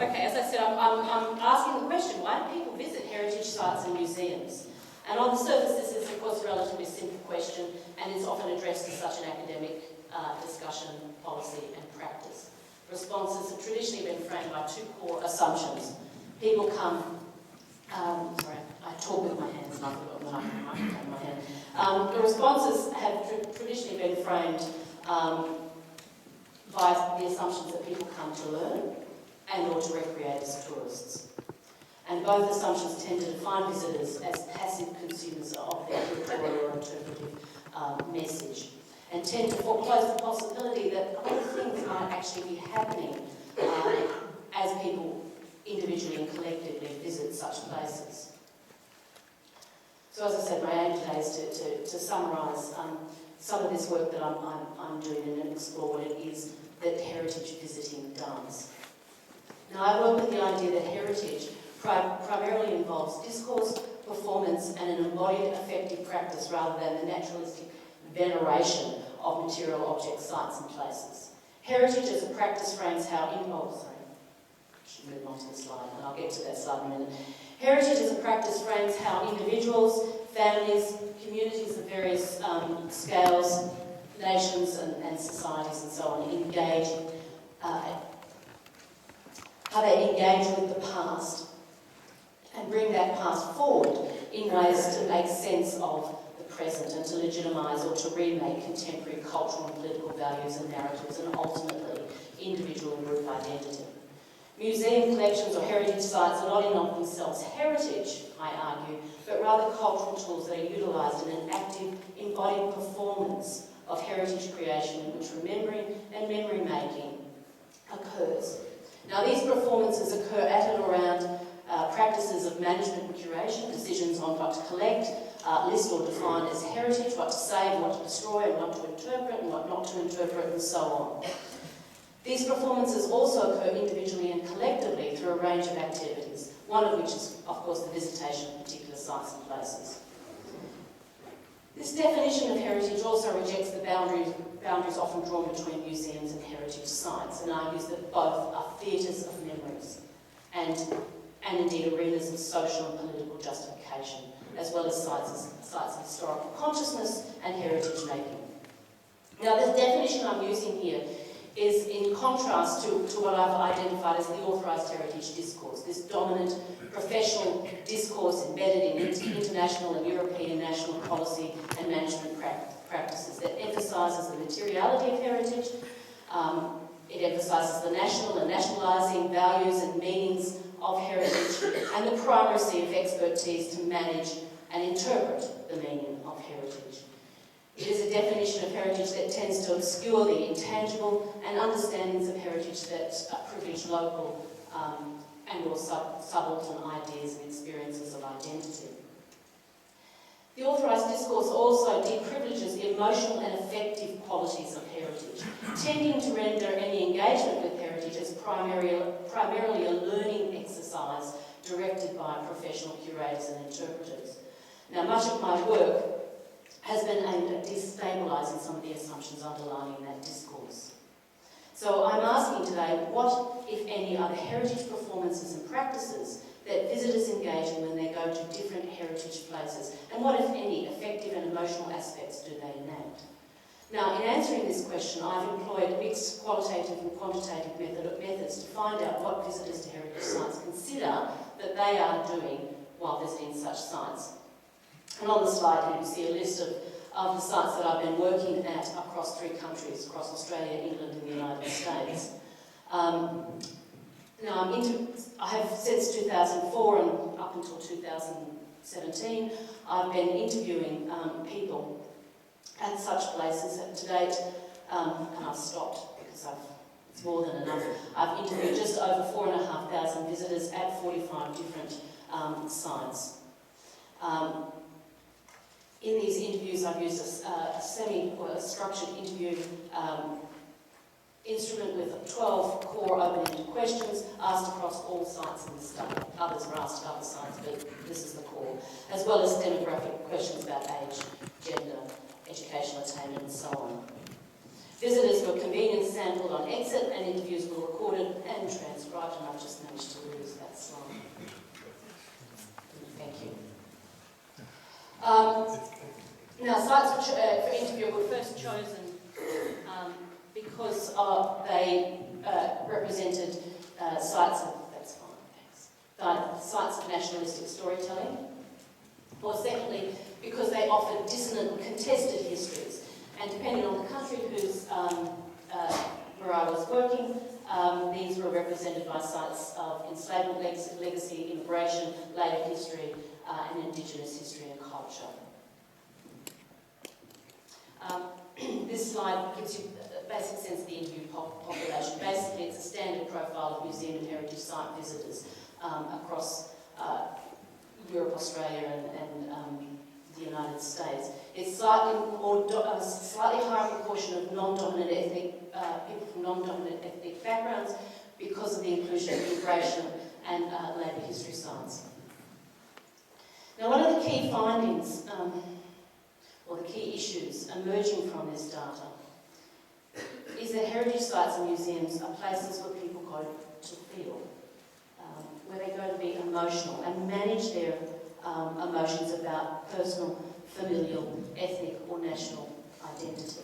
Okay, as I said, I'm asking the question, why do people visit heritage sites and museums? And on the surface, this is, of course, a relatively simple question, and it's often addressed as such an academic discussion, policy, and practice. Responses have traditionally been framed by two core assumptions. People come, sorry, I talk with my hands and I've got the microphone in my hand. The responses have traditionally been framed by the assumptions that people come to learn and or to recreate as tourists. And both assumptions tend to define visitors as passive consumers of their curatorial or interpretive message, and tend to foreclose the possibility that other things might actually be happening as people individually and collectively visit such places. So as I said, my aim today is to summarise some of this work that I'm doing and explore what it is that heritage visiting does. Now, I work with the idea that heritage primarily involves discourse, performance, and an embodied affective practice rather than the naturalistic veneration of material objects, sites, and places. Heritage as a practice frames how I should move on to the slide, and I'll get to that slide in a minute. Heritage as a practice frames how individuals, families, communities of various scales, nations and societies and so on engage, how they engage with the past and bring that past forward in ways to make sense of the present and to legitimise or to remake contemporary cultural and political values and narratives and ultimately individual and group identity. Museum collections or heritage sites are not in of themselves heritage, I argue, but rather cultural tools that are utilised in an active, embodied performance of heritage creation in which remembering and memory making occurs. Now, these performances occur at and around practices of management and curation, decisions on what to collect, list or define as heritage, what to save, what to destroy, and what to interpret, and what not to interpret, and so on. These performances also occur individually and collectively through a range of activities, one of which is, of course, the visitation of particular sites and places. This definition of heritage also rejects the boundaries often drawn between museums and heritage sites, and argues that both are theatres of memories and indeed arenas of social and political justification, as well as sites of historical consciousness and heritage making. Now, the definition I'm using here is in contrast to what I've identified as the authorised heritage discourse, this dominant professional discourse embedded in international and European national policy and management practices that emphasises the materiality of heritage. It emphasises the national and nationalising values and meanings of heritage and the primacy of expertise to manage and interpret the meaning of heritage. It is a definition of heritage that tends to obscure the intangible and understandings of heritage that privilege local and or subaltern ideas and experiences of identity. The authorised discourse also deprivileges the emotional and affective qualities of heritage, tending to render any engagement with heritage as primarily a learning exercise directed by professional curators and interpreters. Now, much of my work has been aimed at destabilising some of the assumptions underlying that discourse. So I'm asking today, what, if any, are the heritage performances and practices that visitors engage in when they go to different heritage places? And what, if any, affective and emotional aspects do they enact? Now, in answering this question, I've employed mixed qualitative and quantitative methods to find out what visitors to heritage sites consider that they are doing while visiting such sites. And on the slide here you see a list of the sites that I've been working at across 3 countries, across Australia, England and the United States. Now I have since 2004 and up until 2017, I've been interviewing people at such places. To date, and I've stopped because it's more than enough. I've interviewed just over 4,500 visitors at 45 different sites. In these interviews, I've used a semi-structured interview instrument with 12 core open-ended questions asked across all sites in the study. Others were asked at other sites, but this is the core, as well as demographic questions about age, gender, educational attainment, and so on. Visitors were convened and sampled on exit, and interviews were recorded and transcribed, and I've just managed sites for interview were first chosen because they represented sites of nationalistic storytelling, or secondly, because they offered dissonant and contested histories. And depending on the country where I was working, these were represented by sites of enslavement legacy, immigration, labour history, and Indigenous history and culture. This slide gives you a basic sense of the interview population. Basically, it's a standard profile of museum and heritage site visitors across Europe, Australia, and the United States. It's slightly higher proportion of non-dominant ethnic people from non-dominant ethnic backgrounds because of the inclusion of immigration and labour history sites. Now, one of the key findings, or the key issues emerging from this data, is that heritage sites and museums are places where people go to feel, where they go to be emotional and manage their emotions about personal, familial, ethnic or national identity.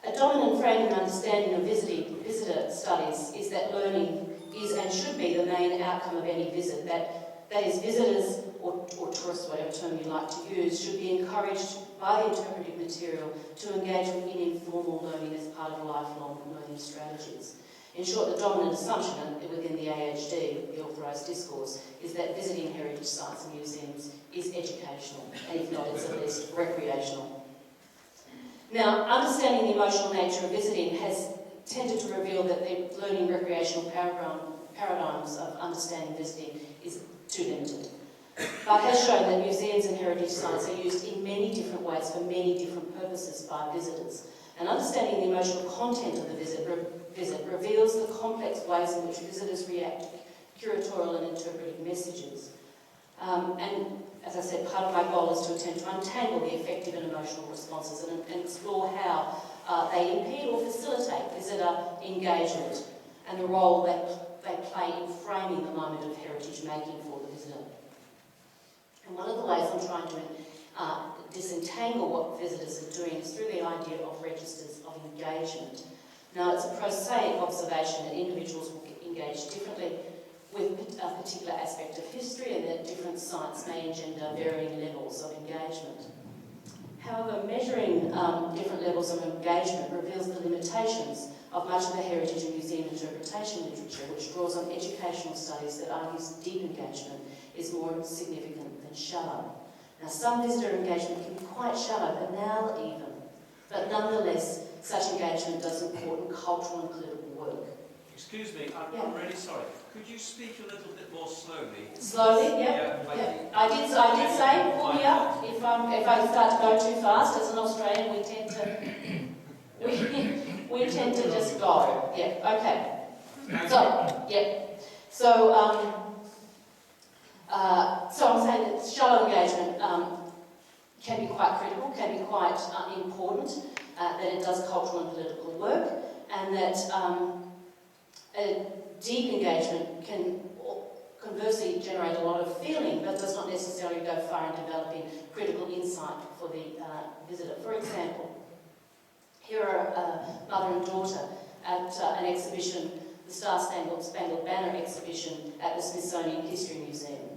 A dominant frame and understanding of visitor studies is that learning is and should be the main outcome of any visit. That is, visitors or tourists, whatever term you like to use, should be encouraged by the interpretive material to engage in informal learning as part of lifelong learning strategies. In short, the dominant assumption within the AHD, the Authorized Discourse, is that visiting heritage sites and museums is educational, and if not, it's at least recreational. Now, understanding the emotional nature of visiting has tended to reveal that the learning recreational paradigms of understanding visiting is too limited, but has shown that museums and heritage sites are used in many different ways for many different purposes by visitors. And understanding the emotional content of the visit reveals the complex ways in which visitors react to curatorial and interpretive messages. And as I said, part of my goal is to attempt to untangle the affective and emotional responses and explore how they impede or facilitate visitor engagement and the role that they play in framing the moment of heritage making for the visitor. And one of the ways I'm trying to disentangle what visitors are doing is through the idea of registers of engagement. Now, it's a prosaic observation that individuals will engage differently with a particular aspect of history and that different sites may engender varying levels of engagement. However, measuring different levels of engagement reveals the limitations of much of the heritage and museum interpretation literature, which draws on educational studies that argues deep engagement is more significant than shallow. Now, some visitor engagement can be quite shallow, banal even, but nonetheless, such engagement does important cultural and political work. Excuse me, I'm really sorry. Could you speak a little bit more slowly? Slowly, yeah. I did say, pull me up. If I start to go too fast, as an Australian, we tend to just go. Yeah. Okay. So yeah. So I'm saying that shallow engagement can be quite critical, can be quite important. That it does cultural and political work, and that deep engagement can conversely generate a lot of feeling, but does not necessarily go far in developing critical insight for the visitor. For example, here are a mother and daughter at an exhibition, the Star-Spangled Banner exhibition at the Smithsonian History Museum.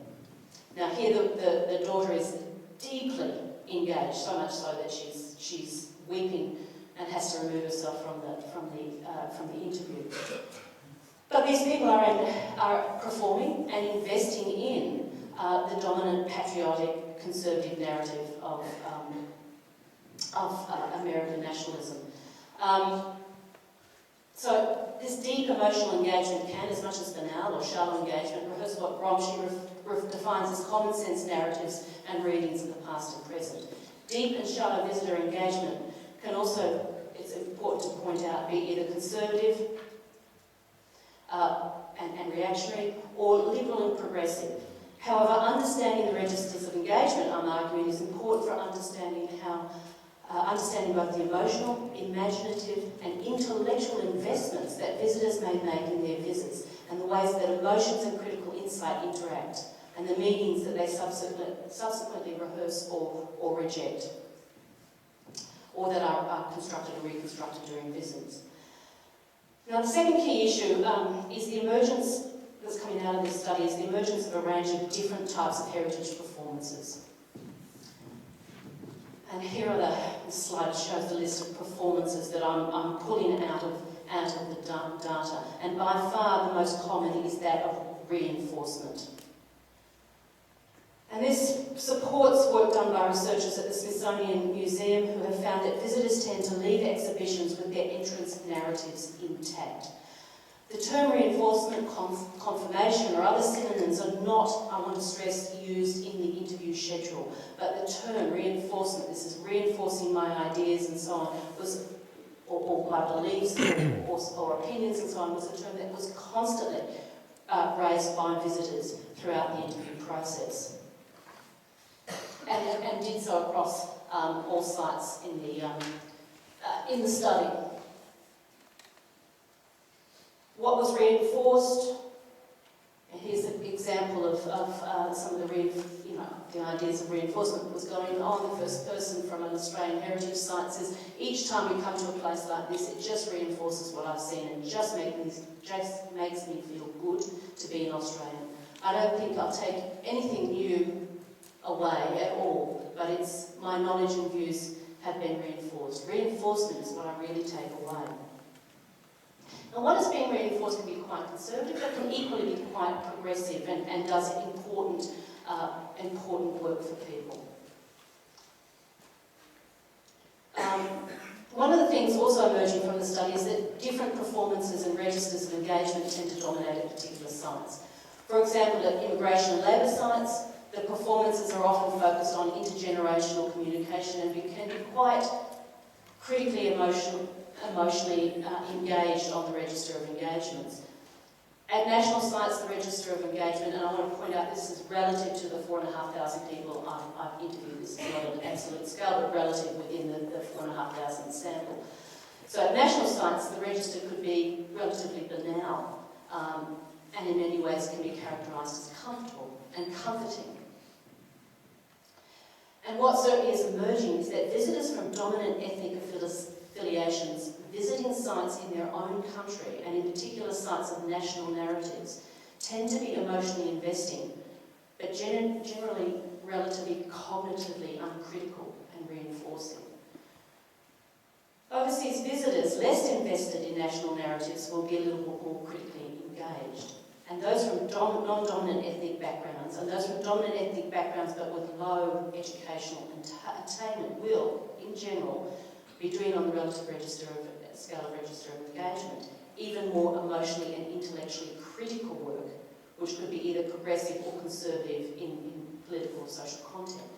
Now here the daughter is deeply engaged, so much so that she's weeping and has to remove herself from the interview. But these people are performing and investing in the dominant patriotic conservative narrative of American nationalism. So this deep emotional engagement can, as much as banal or shallow engagement, rehearse what Gramsci defines as common sense narratives and readings of the past and present. Deep and shallow visitor engagement can also, it's important to point out, be either conservative and reactionary, or liberal and progressive. However, understanding the registers of engagement, I'm arguing, is important for understanding how understanding both the emotional, imaginative and intellectual investments that visitors may make in their visits, and the ways that emotions and critical insight interact, and the meanings that they subsequently rehearse or reject, or that are constructed or reconstructed during visits. Now, the second key issue is the emergence that's coming out of this study is the emergence of a range of different types of heritage performances. And here are the slide shows the list of performances that I'm pulling out of the data. And by far the most common is that of reinforcement. And this supports work done by researchers at the Smithsonian Museum who have found that visitors tend to leave exhibitions with their entrance narratives intact. The term reinforcement, confirmation or other synonyms are not, I want to stress, used in the interview schedule, but the term reinforcement, this is reinforcing my ideas and so on, was, or my beliefs or opinions and so on, was a term that was constantly raised by visitors throughout the interview process. And did so across all sites in the study. What was reinforced? And here's an example of some of the ideas of reinforcement was going on. The first person from an Australian heritage site says, each time we come to a place like this, it just reinforces what I've seen and just makes me feel good to be an Australian. I don't think I'll take anything new away at all, but it's my knowledge and views have been reinforced. Reinforcement is what I really take away. And what is being reinforced can be quite conservative, but can equally be quite progressive and does important work for people. One of the things also emerging from the study is that different performances and registers of engagement tend to dominate at particular sites. For example, at immigration and labour sites, the performances are often focused on intergenerational communication and can be quite critically emotionally engaged on the register of engagements. At national sites, the register of engagement, and I want to point out this is relative to the 4,500 people I've interviewed. This is not an absolute scale, but relative within the 4,500 sample. So at national sites, the register could be relatively banal, and in many ways can be characterised as comfortable and comforting. And what certainly is emerging is that visitors from dominant ethnic affiliations visiting sites in their own country, and in particular sites of national narratives, tend to be emotionally investing, but generally relatively cognitively uncritical and reinforcing. Overseas visitors less invested in national narratives will be a little more critically engaged. And those from non-dominant ethnic backgrounds, and those from dominant ethnic backgrounds but with low educational attainment will, in general, be doing on the relative scale of register of engagement, even more emotionally and intellectually critical work, which could be either progressive or conservative in political or social content.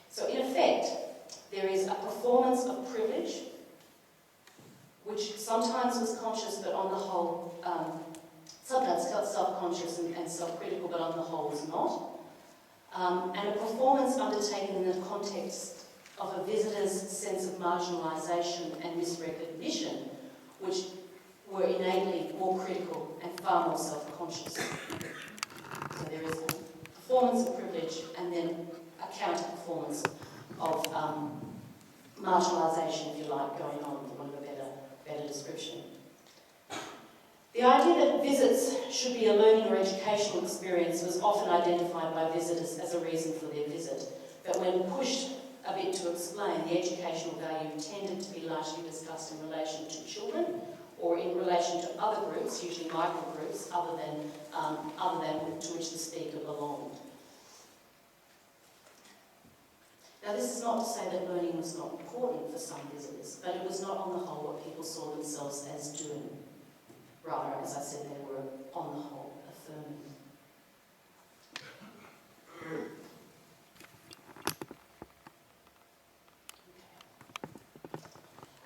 So in effect, there is a performance of privilege, which sometimes was conscious but on the whole, sometimes self-conscious and self-critical but on the whole was not, and a performance undertaken in the context of a visitor's sense of marginalisation and misrecognition, which were innately more critical and far more self-conscious. So there is a performance of privilege and then a counter-performance of marginalisation, if you like, going on, for want of a better description. The idea that visits should be a learning or educational experience was often identified by visitors as a reason for their visit, but when pushed a bit to explain, the educational value tended to be largely discussed in relation to children or in relation to other groups, usually microgroups, other than to which the speaker belonged. Now, this is not to say that learning was not important for some visitors, but it was not on the whole what people saw themselves as doing. Rather, as I said, they were on the whole affirming.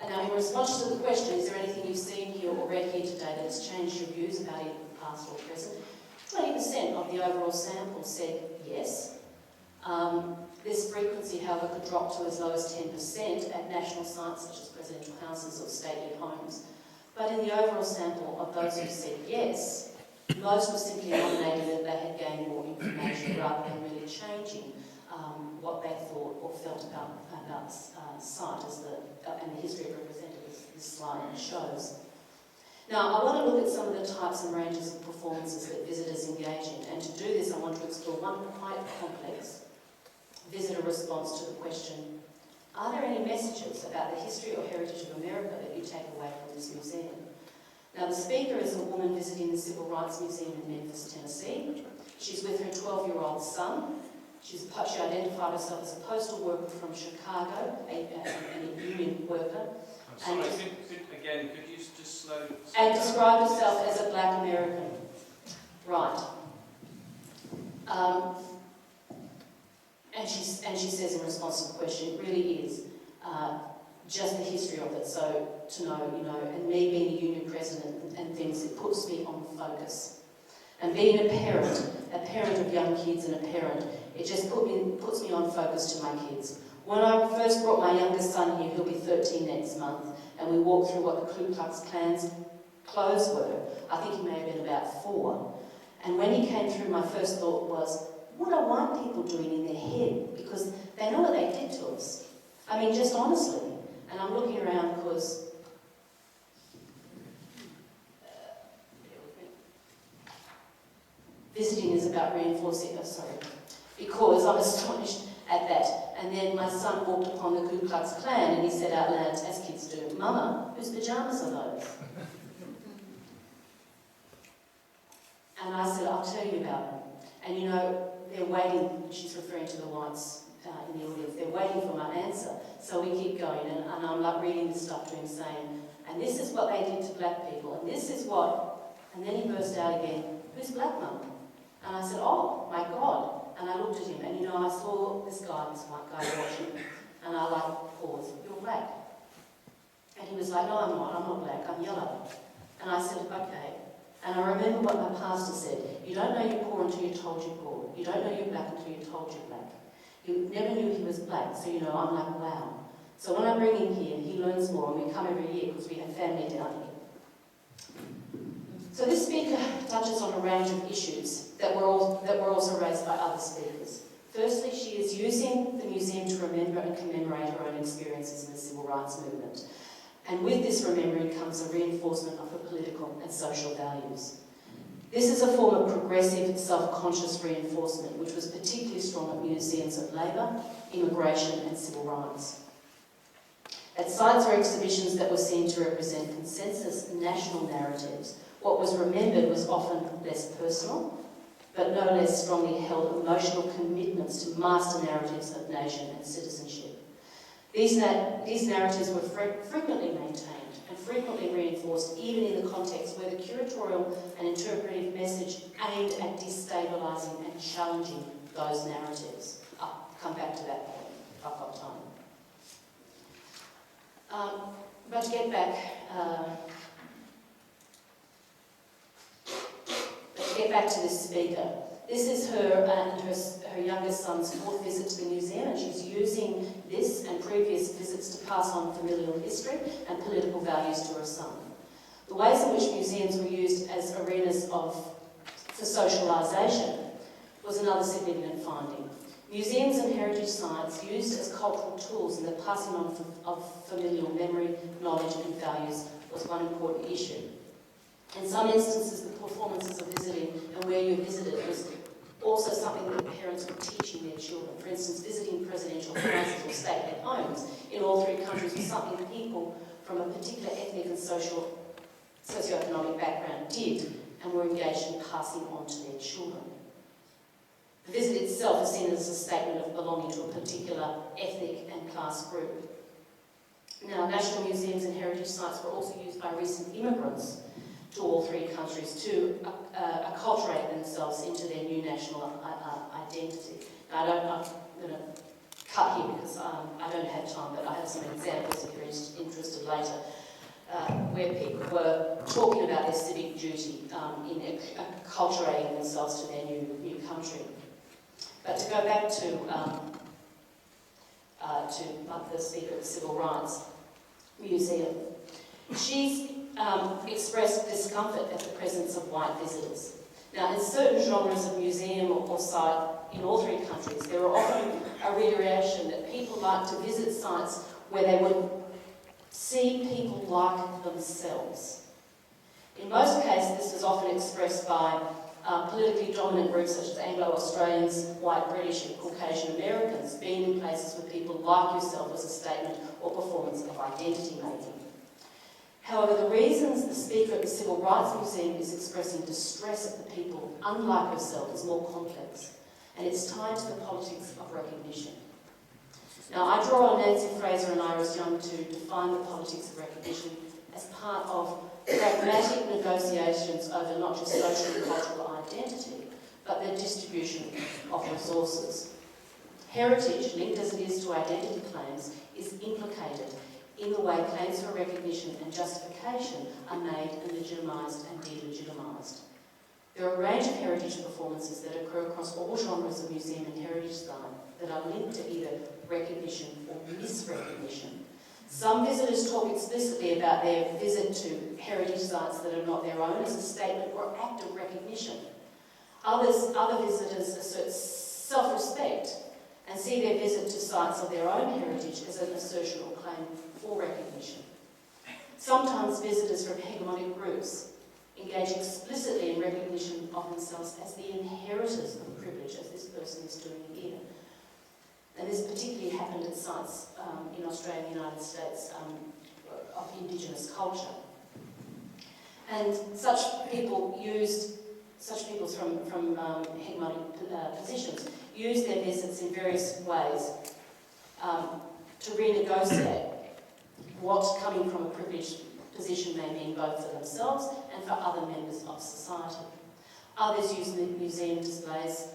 And now, in response to the question, is there anything you've seen here or read here today that has changed your views about either the past or present? 20% of the overall sample said yes. This frequency, however, could drop to as low as 10% at national sites such as presidential houses or stately homes. But in the overall sample of those who said yes, Most were simply nominating that they had gained more information rather than really changing what they thought or felt about sight and the history it represented, as this slide shows. Now, I want to look at some of the types and ranges of performances that visitors engage in, and to do this I want to explore one quite complex visitor response to the question, are there any messages about the history or heritage of America that you take away from this museum? Now, the speaker is a woman visiting the Civil Rights Museum in Memphis, Tennessee. She's with her 12-year-old son. She identified herself as a postal worker from Chicago, a union worker. I'm sorry, could you just slow and described herself as a black American. Right. And she says in response to the question, it really is just the history of it. So to know, and me being a union president and things, it puts me on focus. And being a parent of young kids and a parent, it just puts me on focus to my kids. When I first brought my youngest son here, he'll be 13 next month, and we walked through what the Ku Klux Klan's clothes were. I think he may have been about 4. And when he came through, my first thought was, what are white people doing in their head? Because they know what they did to us. I mean, just honestly. And I'm looking around because visiting is about reinforcing, because I'm astonished at that. And then my son walked upon the Ku Klux Klan and he said out loud, as kids do, Mama, whose pyjamas are those? And I said, I'll tell you about them. And they're waiting, she's referring to the whites in the audience, they're waiting for my answer. So we keep going, and I'm like reading this stuff to him saying, and this is what they did to black people, and this is what, and then he burst out again, who's black, Mum? And I said, oh my God. And I looked at him, and I saw this white guy watching, and I paused, you're black. And he was like, no, I'm not black, I'm yellow. And I said, okay. And I remember what my pastor said, you don't know you're poor until you're told you're poor. You don't know you're black until you're told you're black. You never knew he was black, so I'm like, wow. So when I bring him here, he learns more, and we come every year because we have family down here. So this speaker touches on a range of issues that were also raised by other speakers. Firstly, she is using the museum to remember and commemorate her own experiences in the civil rights movement. And with this remembering comes a reinforcement of her political and social values. This is a form of progressive, self-conscious reinforcement, which was particularly strong at museums of labour, immigration and civil rights. At sites or exhibitions that were seen to represent consensus national narratives, what was remembered was often less personal, but no less strongly held emotional commitments to master narratives of nation and citizenship. These narratives were frequently maintained and frequently reinforced, even in the context where the curatorial and interpretive message aimed at destabilising and challenging those narratives. I'll come back to that point if I've got time. But to get back to this speaker, this is her and her youngest son's 4th visit to the museum, and she's using this and previous visits to pass on familial history and political values to her son. The ways in which museums were used as arenas for socialisation was another significant finding. Museums and heritage sites used as cultural tools in the passing on of familial memory, knowledge and values was one important issue. In some instances, the performances of visiting and where you visited was also something that parents were teaching their children. For instance, visiting presidential houses or state-led homes in all 3 countries was something people from a particular ethnic and socioeconomic background did and were engaged in passing on to their children. The visit itself is seen as a statement of belonging to a particular ethnic and class group. Now, national museums and heritage sites were also used by recent immigrants to all 3 countries to acculturate themselves into their new national identity. Now, I'm going to cut here because I don't have time, but I have some examples if you're interested later, where people were talking about their civic duty in acculturating themselves to their new country. But to go back to the Speaker of the Civil Rights Museum, she's expressed discomfort at the presence of white visitors. Now, in certain genres of museum or site in all three countries, there are often a reiteration that people like to visit sites where they would see people like themselves. In most cases, this is often expressed by politically dominant groups such as Anglo-Australians, white British and Caucasian Americans, being in places where people like yourself as a statement or performance of identity making. However, the reasons the speaker at the Civil Rights Museum is expressing distress at the people unlike herself is more complex, and it's tied to the politics of recognition. Now, I draw on Nancy Fraser and Iris Young to define the politics of recognition as part of pragmatic negotiations over not just social and cultural identity, but the distribution of resources. Heritage, linked as it is to identity claims, is implicated in the way claims for recognition and justification are made and legitimised and de-legitimised. There are a range of heritage performances that occur across all genres of museum and heritage site that are linked to either recognition or misrecognition. Some visitors talk explicitly about their visit to heritage sites that are not their own as a statement or act of recognition. Other visitors assert self-respect and see their visit to sites of their own heritage as an assertion or claim for recognition. Sometimes visitors from hegemonic groups engage explicitly in recognition of themselves as the inheritors of privilege, as this person is doing here. And this particularly happened at sites in Australia and the United States of Indigenous culture. And such people from hegemonic positions use their visits in various ways to renegotiate what coming from a privileged position may mean both for themselves and for other members of society. Others use the museum displays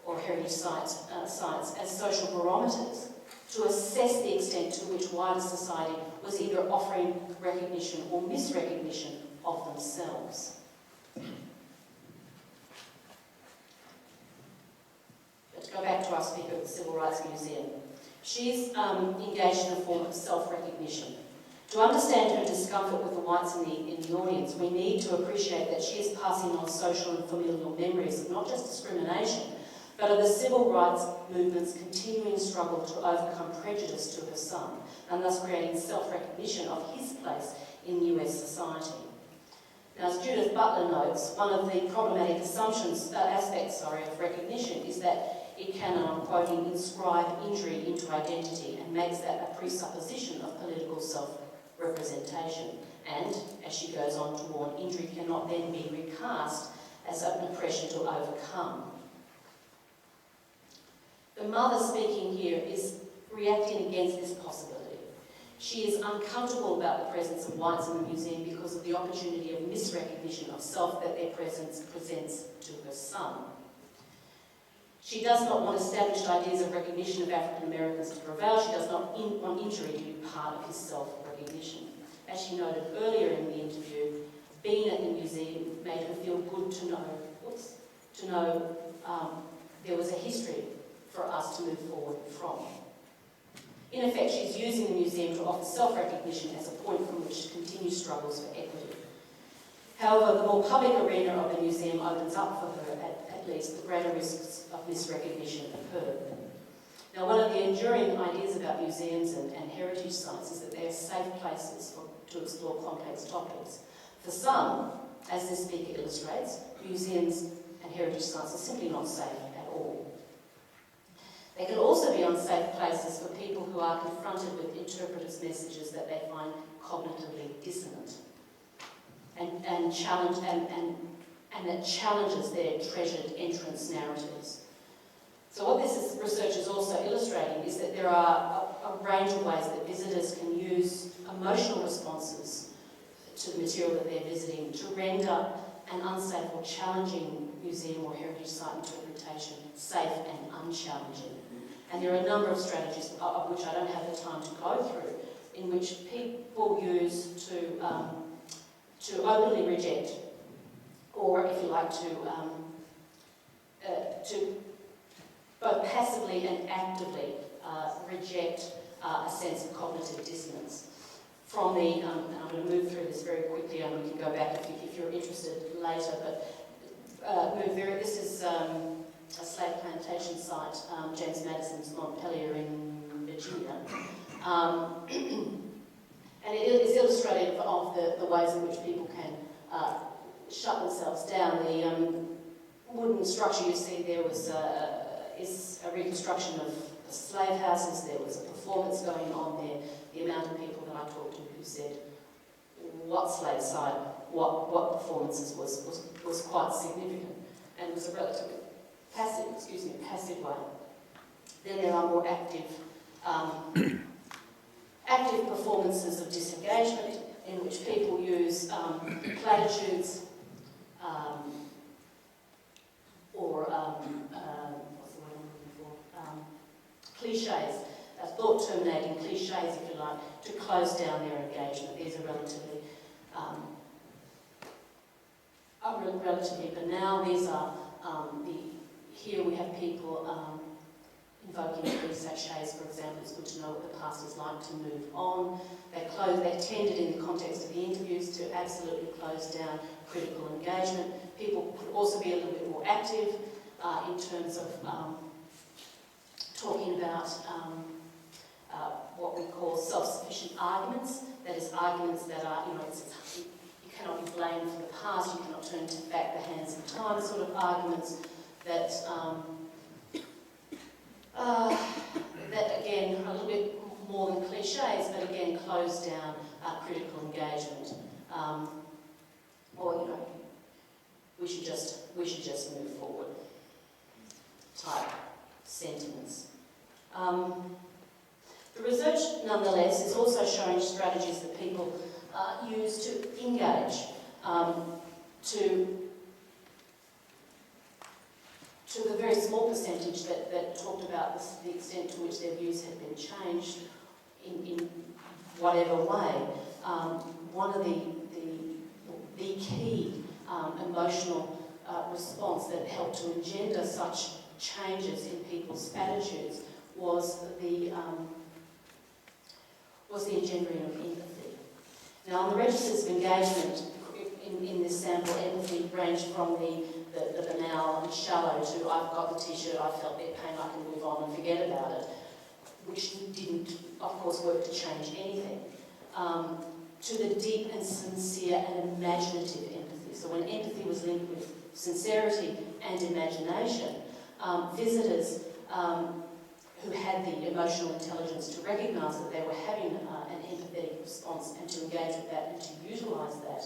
or heritage sites as social barometers to assess the extent to which wider society was either offering recognition or misrecognition of themselves. But to go back to our speaker at the Civil Rights Museum, she's engaged in a form of self-recognition. To understand her discomfort with the whites in the audience, we need to appreciate that she is passing on social and familial memories of not just discrimination, but of the civil rights movement's continuing struggle to overcome prejudice to her son, and thus creating self-recognition of his place in US society. Now, as Judith Butler notes, one of the problematic aspects of recognition is that it can, and I'm quoting, inscribe injury into identity and makes that a presupposition of political self-representation. And, as she goes on to warn, injury cannot then be recast as an oppression to overcome. The mother speaking here is reacting against this possibility. She is uncomfortable about the presence of whites in the museum because of the opportunity of misrecognition of self that their presence presents to her son. She does not want established ideas of recognition of African Americans to prevail. She does not want injury to be part of his self-recognition. As she noted earlier in the interview, being at the museum made her feel good to know there was a history for us to move forward from. In effect, she's using the museum to offer self-recognition as a point from which to continue struggles for equity. However, the more public arena of the museum opens up for her, at least, the greater risks of misrecognition occur. Now, one of the enduring ideas about museums and heritage sites is that they are safe places to explore complex topics. For some, as this speaker illustrates, museums and heritage sites are simply not safe at all. They can also be unsafe places for people who are confronted with interpretive messages that they find cognitively dissonant and that challenges their treasured entrance narratives. So what this research is also illustrating is that there are a range of ways that visitors can use emotional responses to the material that they're visiting to render an unsafe or challenging museum or heritage site interpretation safe and unchallenging. And there are a number of strategies, of which I don't have the time to go through, in which people use to openly reject, or if you like, to both passively and actively reject a sense of cognitive dissonance. From and I'm going to move through this very quickly, and we can go back if you're interested later, but This is a slave plantation site, James Madison's Montpelier in Virginia. And it is illustrative of the ways in which people can shut themselves down. The wooden structure you see there is a reconstruction of slave houses. There was a performance going on there. The amount of people that I talked to who said what slave side, what performances was quite significant, and was a relatively passive way. Then there are more active performances of disengagement, in which people use platitudes or what's the word I'm looking for? Cliches, thought-terminating cliches, if you like, to close down their engagement. These are relatively banal. These are here we have people invoking cliches, for example. It's good to know what the past is like to move on. They tended in the context of the interviews to absolutely close down critical engagement. People could also be a little bit more active in terms of talking about what we call self-sufficient arguments. That is, arguments that are, you cannot be blamed for the past, you cannot turn back the hands of time sort of arguments that, that again, a little bit more than cliches, but again, close down critical engagement. Or, we should just move forward type sentiments. The research, nonetheless, is also showing strategies that people use to engage, to the very small percentage that talked about the extent to which their views had been changed in whatever way. One of the key emotional response that helped to engender such changes in people's attitudes was the engendering of empathy. Now, on the registers of engagement in this sample, empathy ranged from the banal and shallow to I've got the t-shirt, I felt their pain, I can move on and forget about it, which didn't, of course, work to change anything, to the deep and sincere and imaginative empathy. So when empathy was linked with sincerity and imagination, visitors who had the emotional intelligence to recognise that they were having an empathetic response and to engage with that and to utilise that,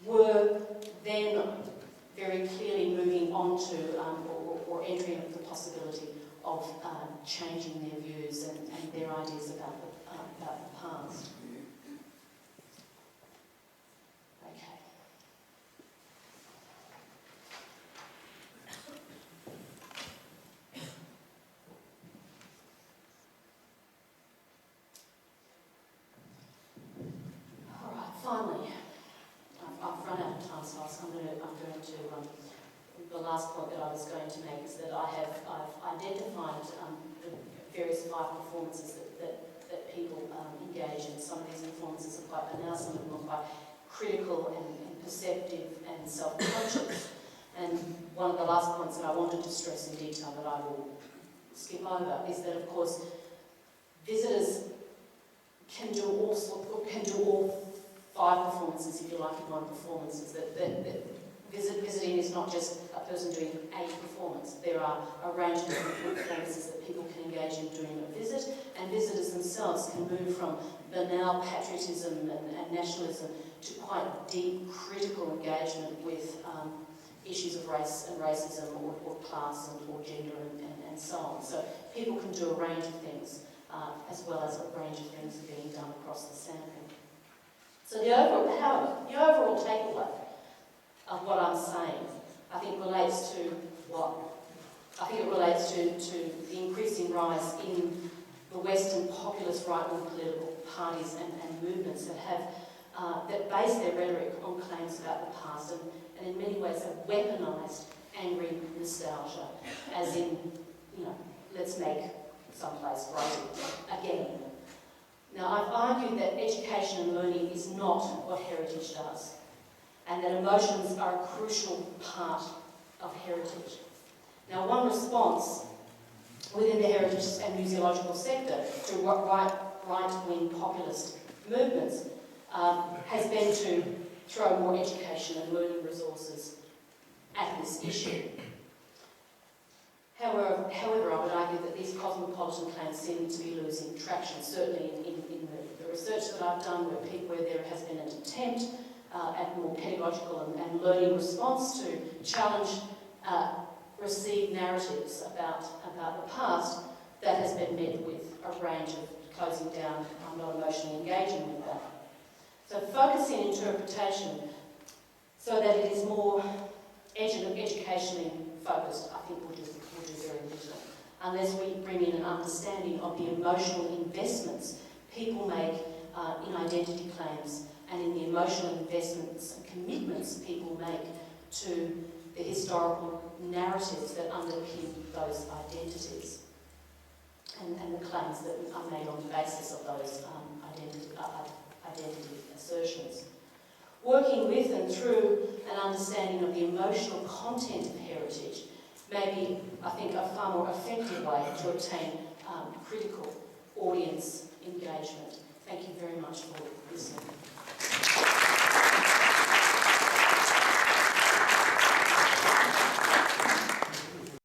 were then very clearly moving on to or entering the possibility of changing their views and their ideas about the past. Okay. All right, finally. I've run out of time, so I'm going to the last point that I was going to make is that I've identified the various 5 performances that people engage in. Some of these performances are quite banal, some of them are quite critical and perceptive and self-conscious. And one of the last points that I wanted to stress in detail that I will skip over is that, of course, visitors can do all 5 performances, if you like, in one performance. Visiting is not just a person doing a performance. There are a range of different performances that people can engage in during a visit, and visitors themselves can move from banal patriotism and nationalism to quite deep critical engagement with issues of race and racism or class or gender and so on. So people can do a range of things as well as a range of things are being done across the sampling. So the overall takeaway of what I'm saying, I think relates to what? I think it relates to the increasing rise in the Western populist right-wing political parties and movements that have that base their rhetoric on claims about the past and in many ways have weaponised angry nostalgia, as in, let's make someplace great again. Now, I've argued that education and learning is not what heritage does. and that emotions are a crucial part of heritage. Now, one response within the heritage and museological sector to right-wing populist movements has been to throw more education and learning resources at this issue. However, I would argue that these cosmopolitan claims seem to be losing traction, certainly in the research that I've done where there has been an attempt at more pedagogical and learning response to challenge received narratives about the past that has been met with a range of closing down, not emotionally engaging with that. So focusing interpretation so that it is more educationally focused, I think will do very little, unless we bring in an understanding of the emotional investments people make in identity claims and in the emotional investments and commitments people make to the historical narratives that underpin those identities and the claims that are made on the basis of those identity assertions. Working with and through an understanding of the emotional content of heritage may be, I think, a far more effective way to obtain critical audience engagement. Thank you very much for listening.